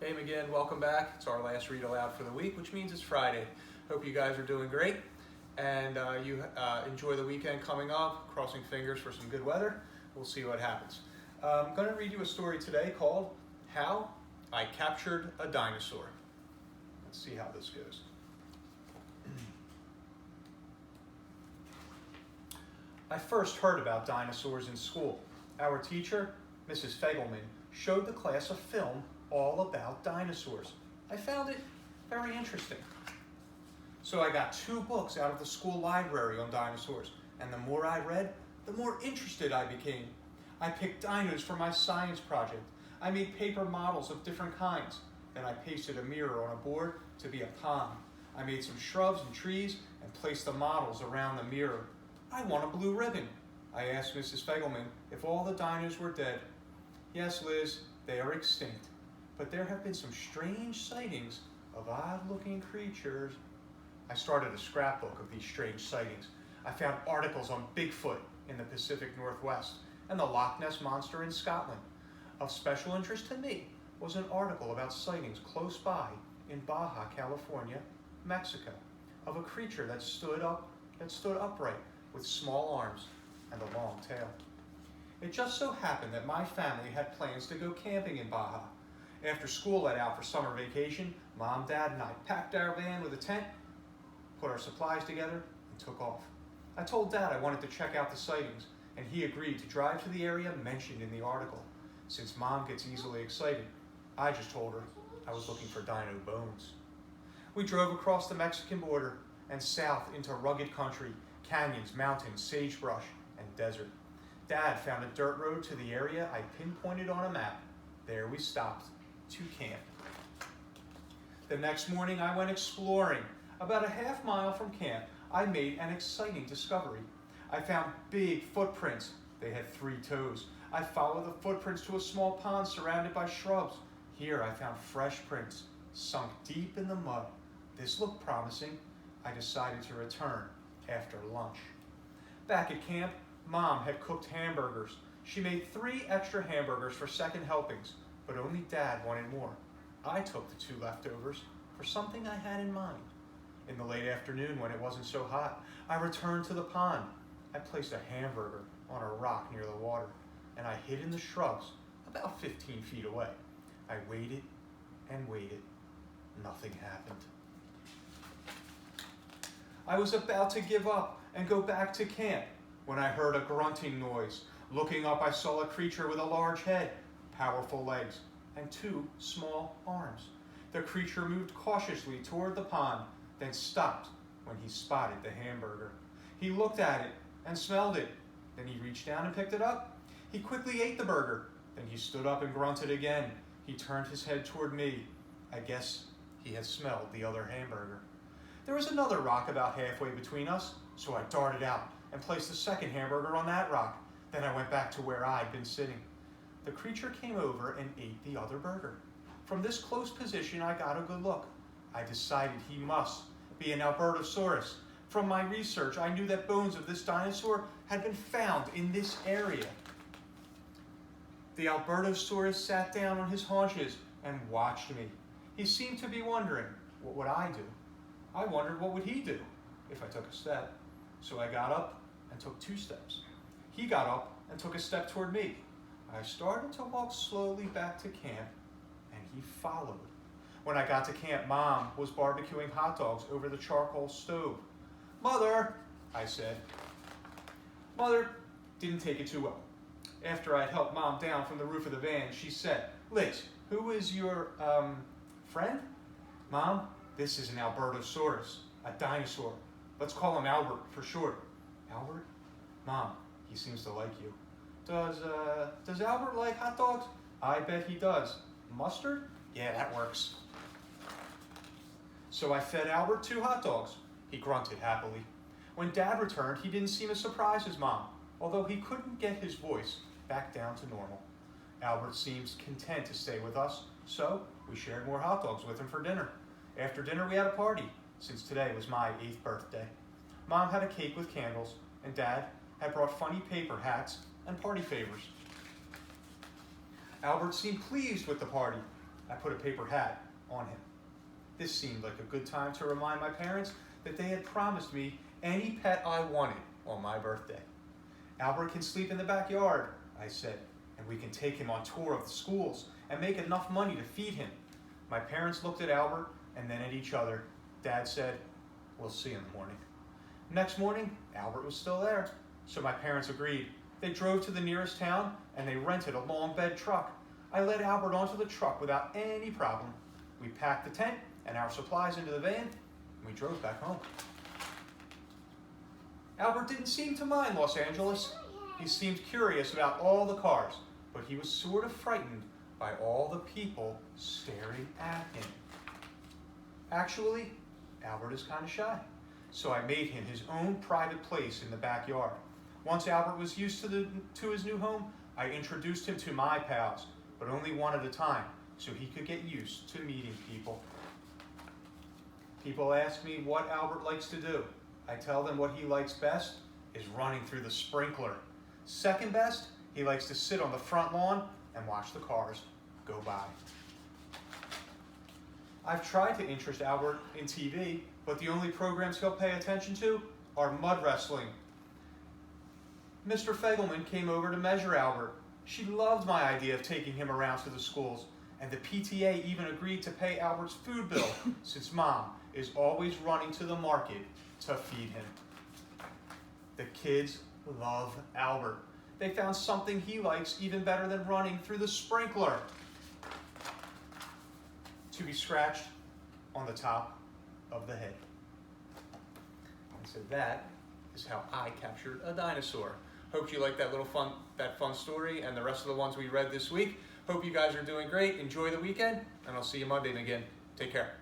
Hey again, welcome back. It's our last read aloud for the week, which means it's Friday. Hope you guys are doing great and you enjoy the weekend coming up, crossing fingers for some good weather. We'll see what happens. I'm going to read you a story today called How I Captured a Dinosaur. Let's see how this goes. I first heard about dinosaurs in school. Our teacher, Mrs. Fegelman, showed the class a film all about dinosaurs. I found it very interesting. So I got 2 books out of the school library on dinosaurs, and the more I read, the more interested I became. I picked dinos for my science project. I made paper models of different kinds. Then I pasted a mirror on a board to be a pond. I made some shrubs and trees and placed the models around the mirror. I won a blue ribbon. I asked Mrs. Fegelman if all the dinos were dead. Yes, Liz, they are extinct. But there have been some strange sightings of odd-looking creatures. I started a scrapbook of these strange sightings. I found articles on Bigfoot in the Pacific Northwest and the Loch Ness Monster in Scotland. Of special interest to me was an article about sightings close by in Baja California, Mexico, of a creature that stood upright with small arms and a long tail. It just so happened that my family had plans to go camping in Baja. After school let out for summer vacation, Mom, Dad, and I packed our van with a tent, put our supplies together, and took off. I told Dad I wanted to check out the sightings, and he agreed to drive to the area mentioned in the article. Since Mom gets easily excited, I just told her I was looking for dino bones. We drove across the Mexican border and south into rugged country, canyons, mountains, sagebrush, and desert. Dad found a dirt road to the area I pinpointed on a map. There we stopped to camp. The next morning I went exploring. About a half mile from camp, I made an exciting discovery. I found big footprints. They had 3 toes. I followed the footprints to a small pond surrounded by shrubs. Here I found fresh prints, sunk deep in the mud. This looked promising. I decided to return after lunch. Back at camp, Mom had cooked hamburgers. She made 3 extra hamburgers for second helpings, but only Dad wanted more. I took the 2 leftovers for something I had in mind. In the late afternoon, when it wasn't so hot, I returned to the pond. I placed a hamburger on a rock near the water, and I hid in the shrubs about 15 feet away. I waited and waited. Nothing happened. I was about to give up and go back to camp when I heard a grunting noise. Looking up, I saw a creature with a large head, powerful legs, and 2 small arms. The creature moved cautiously toward the pond, then stopped when he spotted the hamburger. He looked at it and smelled it. Then he reached down and picked it up. He quickly ate the burger. Then he stood up and grunted again. He turned his head toward me. I guess he had smelled the other hamburger. There was another rock about halfway between us, so I darted out and placed the second hamburger on that rock. Then I went back to where I'd been sitting. The creature came over and ate the other burger. From this close position, I got a good look. I decided he must be an Albertosaurus. From my research, I knew that bones of this dinosaur had been found in this area. The Albertosaurus sat down on his haunches and watched me. He seemed to be wondering, what would I do? I wondered what would he do if I took a step. So I got up and took 2 steps. He got up and took a step toward me. I started to walk slowly back to camp, and he followed. When I got to camp, Mom was barbecuing hot dogs over the charcoal stove. "Mother," I said. Mother didn't take it too well. After I'd helped Mom down from the roof of the van, she said, "Liz, who is your, friend?" "Mom, this is an Albertosaurus, a dinosaur. Let's call him Albert for short." "Albert? Mom, he seems to like you." Does Albert like hot dogs?" "I bet he does." "Mustard?" "Yeah, that works." So I fed Albert 2 hot dogs. He grunted happily. When Dad returned, he didn't seem as surprised as Mom, although he couldn't get his voice back down to normal. Albert seems content to stay with us, so we shared more hot dogs with him for dinner. After dinner, we had a party, since today was my 8th birthday. Mom had a cake with candles, and Dad had brought funny paper hats and party favors. Albert seemed pleased with the party. I put a paper hat on him. This seemed like a good time to remind my parents that they had promised me any pet I wanted on my birthday. Albert can sleep in the backyard, I said, and we can take him on tour of the schools and make enough money to feed him. My parents looked at Albert and then at each other. Dad said, "We'll see you in the morning." Next morning, Albert was still there, so my parents agreed. They drove to the nearest town and they rented a long bed truck. I led Albert onto the truck without any problem. We packed the tent and our supplies into the van and we drove back home. Albert didn't seem to mind Los Angeles. He seemed curious about all the cars, but he was sort of frightened by all the people staring at him. Actually, Albert is kind of shy, so I made him his own private place in the backyard. Once Albert was used to his new home, I introduced him to my pals, but only one at a time, so he could get used to meeting people. People ask me what Albert likes to do. I tell them what he likes best is running through the sprinkler. Second best, he likes to sit on the front lawn and watch the cars go by. I've tried to interest Albert in TV, but the only programs he'll pay attention to are mud wrestling. Mr. Fegelman came over to measure Albert. She loved my idea of taking him around to the schools, and the PTA even agreed to pay Albert's food bill since Mom is always running to the market to feed him. The kids love Albert. They found something he likes even better than running through the sprinkler: to be scratched on the top of the head. And so that is how I captured a dinosaur. Hope you liked that fun story and the rest of the ones we read this week. Hope you guys are doing great. Enjoy the weekend, and I'll see you Monday again. Take care.